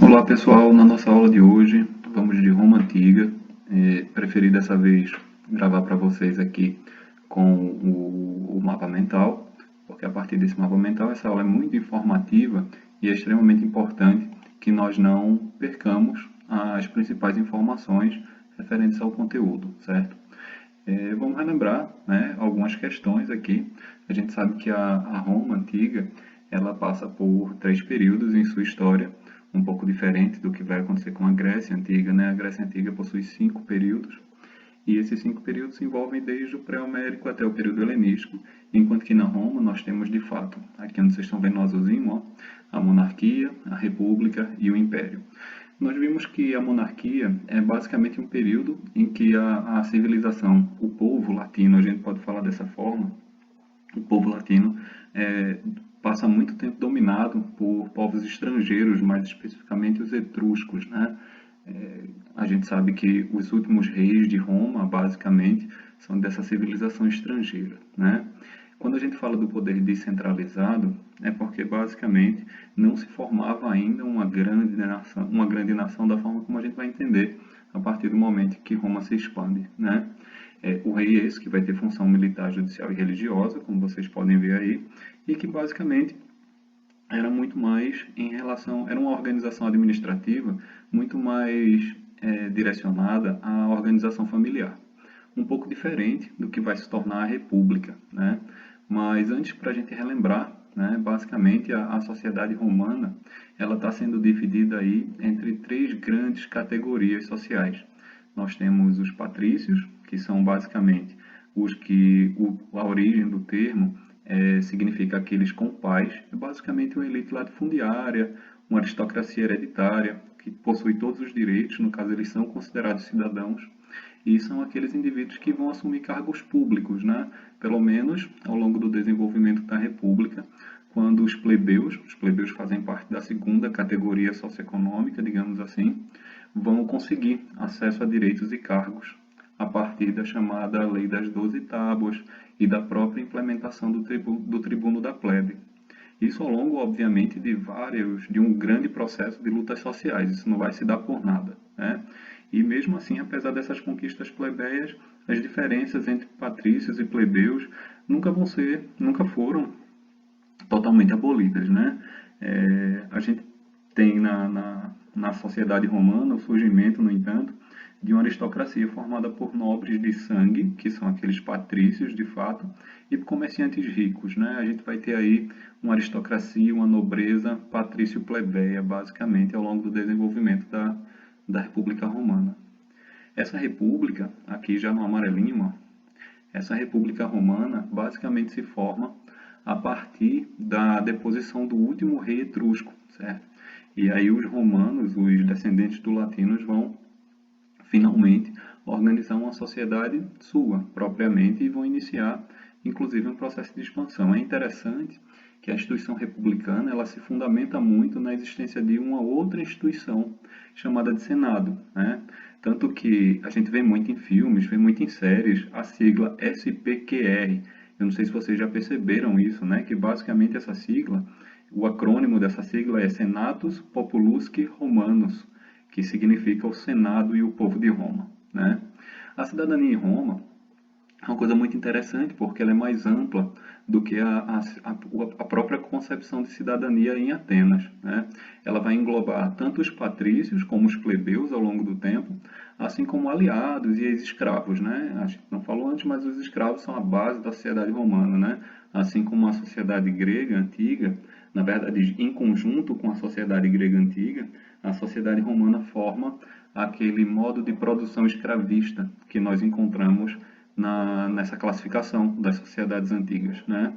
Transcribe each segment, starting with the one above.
Olá pessoal, na nossa aula de hoje vamos de Roma Antiga. Preferi dessa vez gravar para vocês aqui com o mapa mental, porque a partir desse mapa mental essa aula é muito informativa e é extremamente importante que nós não percamos as principais informações referentes ao conteúdo, certo? Vamos relembrar, né, algumas questões aqui. A gente sabe que a Roma Antiga ela passa por 3 períodos em sua história, um pouco diferente do que vai acontecer com a Grécia Antiga, né? A Grécia Antiga possui 5 períodos, e esses 5 períodos se envolvem desde o pré-homérico até o período helenístico, enquanto que na Roma nós temos de fato, aqui onde vocês estão vendo no azulzinho, ó, a monarquia, a república e o império. Nós vimos que a monarquia é basicamente um período em que a civilização, o povo latino, a gente pode falar dessa forma, o povo latino passa muito tempo dominado por povos estrangeiros, mais especificamente os etruscos, né? A gente sabe que os últimos reis de Roma, basicamente, são dessa civilização estrangeira, né? Quando a gente fala do poder descentralizado, é porque basicamente não se formava ainda uma grande nação da forma como a gente vai entender a partir do momento que Roma se expande, né? O rei é esse que vai ter função militar, judicial e religiosa, como vocês podem ver aí, e que basicamente era muito mais era uma organização administrativa muito mais direcionada à organização familiar. Um pouco diferente do que vai se tornar a república, né? Mas antes, para a gente relembrar, né, basicamente a sociedade romana ela está sendo dividida aí entre 3 grandes categorias sociais. Nós temos os patrícios, que são basicamente os que a origem do termo significa aqueles com pais, é basicamente uma elite latifundiária, uma aristocracia hereditária, que possui todos os direitos, no caso eles são considerados cidadãos, e são aqueles indivíduos que vão assumir cargos públicos, né? Pelo menos ao longo do desenvolvimento da República, quando os plebeus fazem parte da 2ª categoria socioeconômica, digamos assim, vão conseguir acesso a direitos e cargos a partir da chamada Lei das 12 Tábuas e da própria implementação do tribuno da plebe. Isso ao longo, obviamente, de um grande processo de lutas sociais. Isso não vai se dar por nada, né? E mesmo assim, apesar dessas conquistas plebeias, as diferenças entre patrícios e plebeus nunca foram totalmente abolidas, né? A gente tem na sociedade romana o surgimento, no entanto, de uma aristocracia formada por nobres de sangue, que são aqueles patrícios de fato, e por comerciantes ricos, né? A gente vai ter aí uma aristocracia, uma nobreza patrício-plebeia, basicamente, ao longo do desenvolvimento da República Romana. Essa república, aqui já no amarelinho, ó, essa República Romana basicamente se forma a partir da deposição do último rei etrusco, certo? E aí os romanos, os descendentes dos latinos, vão finalmente organizar uma sociedade sua, propriamente, e vão iniciar, inclusive, um processo de expansão. É interessante que a instituição republicana ela se fundamenta muito na existência de uma outra instituição chamada de Senado, né? Tanto que a gente vê muito em filmes, vê muito em séries, a sigla SPQR. Eu não sei se vocês já perceberam isso, né? Que basicamente essa sigla, o acrônimo dessa sigla é Senatus Populusque Romanus, que significa o Senado e o povo de Roma, né? A cidadania em Roma é uma coisa muito interessante porque ela é mais ampla do que a própria concepção de cidadania em Atenas, né? Ela vai englobar tanto os patrícios como os plebeus ao longo do tempo, assim como aliados e ex-escravos, né? A gente não falou antes, mas os escravos são a base da sociedade romana, né? Assim como a sociedade grega antiga, na verdade, em conjunto com a sociedade grega antiga, a sociedade romana forma aquele modo de produção escravista que nós encontramos nessa classificação das sociedades antigas, né?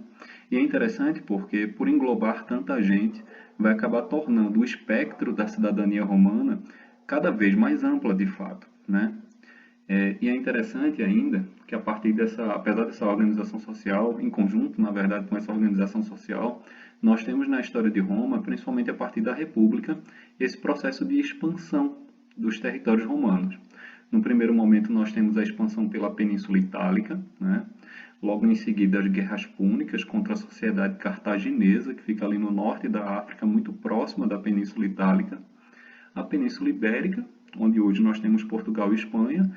E é interessante porque, por englobar tanta gente, vai acabar tornando o espectro da cidadania romana cada vez mais ampla, de fato, né? E é interessante ainda que apesar dessa organização social, em conjunto, na verdade, com essa organização social, nós temos na história de Roma, principalmente a partir da República, esse processo de expansão dos territórios romanos. No primeiro momento, nós temos a expansão pela Península Itálica, né? Logo em seguida, as guerras púnicas contra a sociedade cartaginesa, que fica ali no norte da África, muito próxima da Península Itálica. a Península Ibérica, onde hoje nós temos Portugal e Espanha,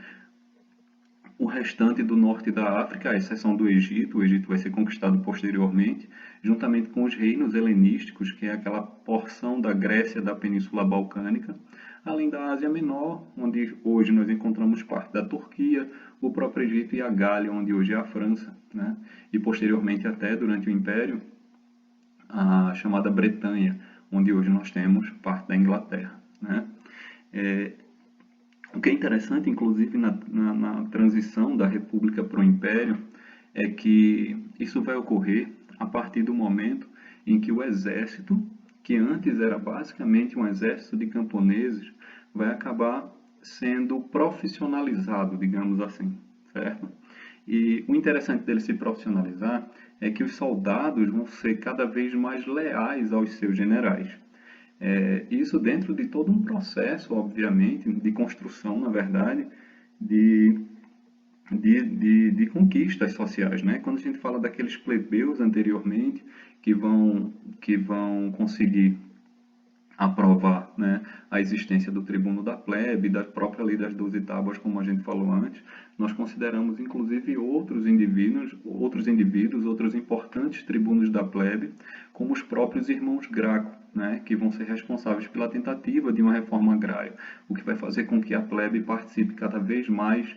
o restante do norte da África, à exceção do Egito. O Egito vai ser conquistado posteriormente, juntamente com os reinos helenísticos, que é aquela porção da Grécia da Península Balcânica, além da Ásia Menor, onde hoje nós encontramos parte da Turquia, o próprio Egito e a Gália, onde hoje é a França, né? E posteriormente até durante o Império, a chamada Bretanha, onde hoje nós temos parte da Inglaterra, né? O que é interessante, inclusive, na transição da República para o Império, é que isso vai ocorrer a partir do momento em que o exército, que antes era basicamente um exército de camponeses, vai acabar sendo profissionalizado, digamos assim, certo? E o interessante dele se profissionalizar é que os soldados vão ser cada vez mais leais aos seus generais. Isso dentro de todo um processo, obviamente, de construção, na verdade, de, de conquistas sociais, né? Quando a gente fala daqueles plebeus anteriormente que vão conseguir aprovar, né, a existência do tribuno da plebe, da própria lei das 12 tábuas, como a gente falou antes, nós consideramos inclusive outros indivíduos, outros importantes tribunos da plebe, como os próprios irmãos Graco, né, que vão ser responsáveis pela tentativa de uma reforma agrária, o que vai fazer com que a plebe participe cada vez mais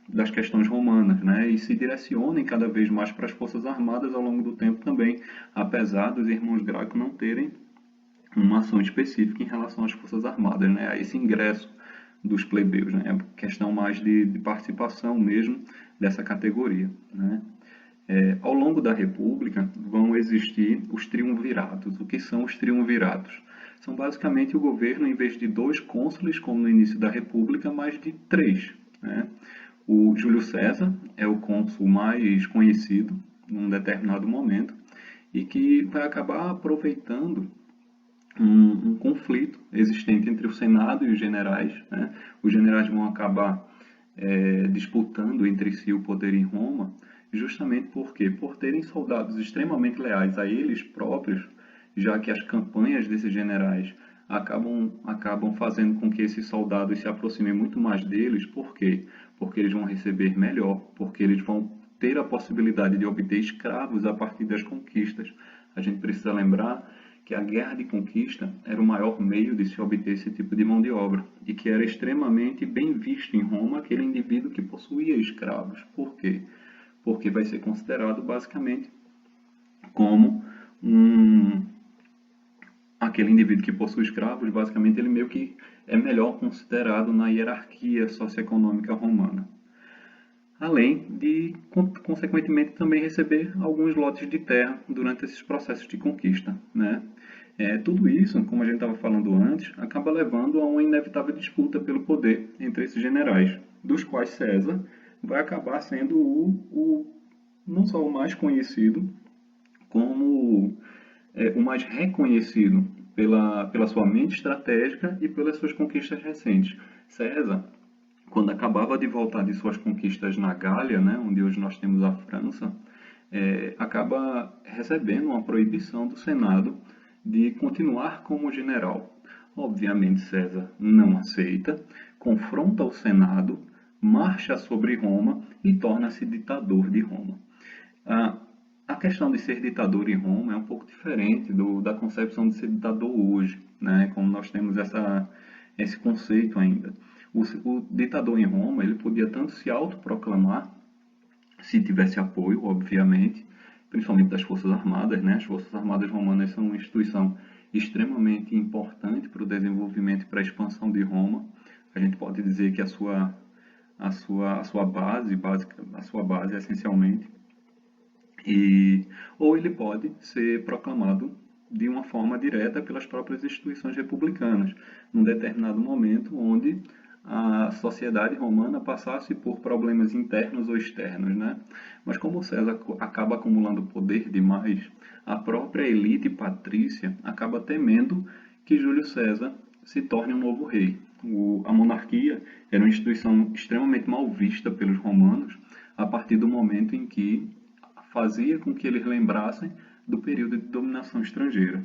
das questões romanas, né, e se direcionem cada vez mais para as forças armadas ao longo do tempo também, apesar dos irmãos Graco não terem uma ação específica em relação às forças armadas, né, a esse ingresso dos plebeus, né, é questão mais de participação mesmo dessa categoria, né. Ao longo da República vão existir os triunviratos. O que são os triunviratos? São basicamente o governo, em vez de 2 cônsules, como no início da República, mas de 3, né. O Júlio César é o cônsul mais conhecido num determinado momento e que vai acabar aproveitando um conflito existente entre o Senado e os generais, né? Os generais vão acabar disputando entre si o poder em Roma, justamente por terem soldados extremamente leais a eles próprios, já que as campanhas desses generais acabam fazendo com que esses soldados se aproximem muito mais deles. Por quê? Porque eles vão receber melhor, porque eles vão ter a possibilidade de obter escravos a partir das conquistas. A gente precisa lembrar que a guerra de conquista era o maior meio de se obter esse tipo de mão de obra e que era extremamente bem visto em Roma aquele indivíduo que possuía escravos. Por quê? Porque vai ser considerado basicamente como aquele indivíduo que possui escravos, basicamente ele meio que é melhor considerado na hierarquia socioeconômica romana. Além de, consequentemente, também receber alguns lotes de terra durante esses processos de conquista, né? Tudo isso, como a gente estava falando antes, acaba levando a uma inevitável disputa pelo poder entre esses generais, dos quais César vai acabar sendo não só o mais conhecido, como o mais reconhecido pela sua mente estratégica e pelas suas conquistas recentes. César, quando acabava de voltar de suas conquistas na Gália, né, onde hoje nós temos a França, acaba recebendo uma proibição do Senado de continuar como general. Obviamente César não aceita, confronta o Senado, marcha sobre Roma e torna-se ditador de Roma. A questão de ser ditador em Roma é um pouco diferente da concepção de ser ditador hoje, né? Como nós temos esse conceito ainda. O ditador em Roma, ele podia tanto se autoproclamar, se tivesse apoio, obviamente, principalmente das Forças Armadas, né? As Forças Armadas romanas são uma instituição extremamente importante para o desenvolvimento e para a expansão de Roma. A gente pode dizer que a sua base essencialmente, ou ele pode ser proclamado de uma forma direta pelas próprias instituições republicanas, num determinado momento onde a sociedade romana passasse por problemas internos ou externos, né? Mas como César acaba acumulando poder demais, a própria elite patrícia acaba temendo que Júlio César se torne um novo rei. A monarquia era uma instituição extremamente mal vista pelos romanos a partir do momento em que fazia com que eles lembrassem do período de dominação estrangeira.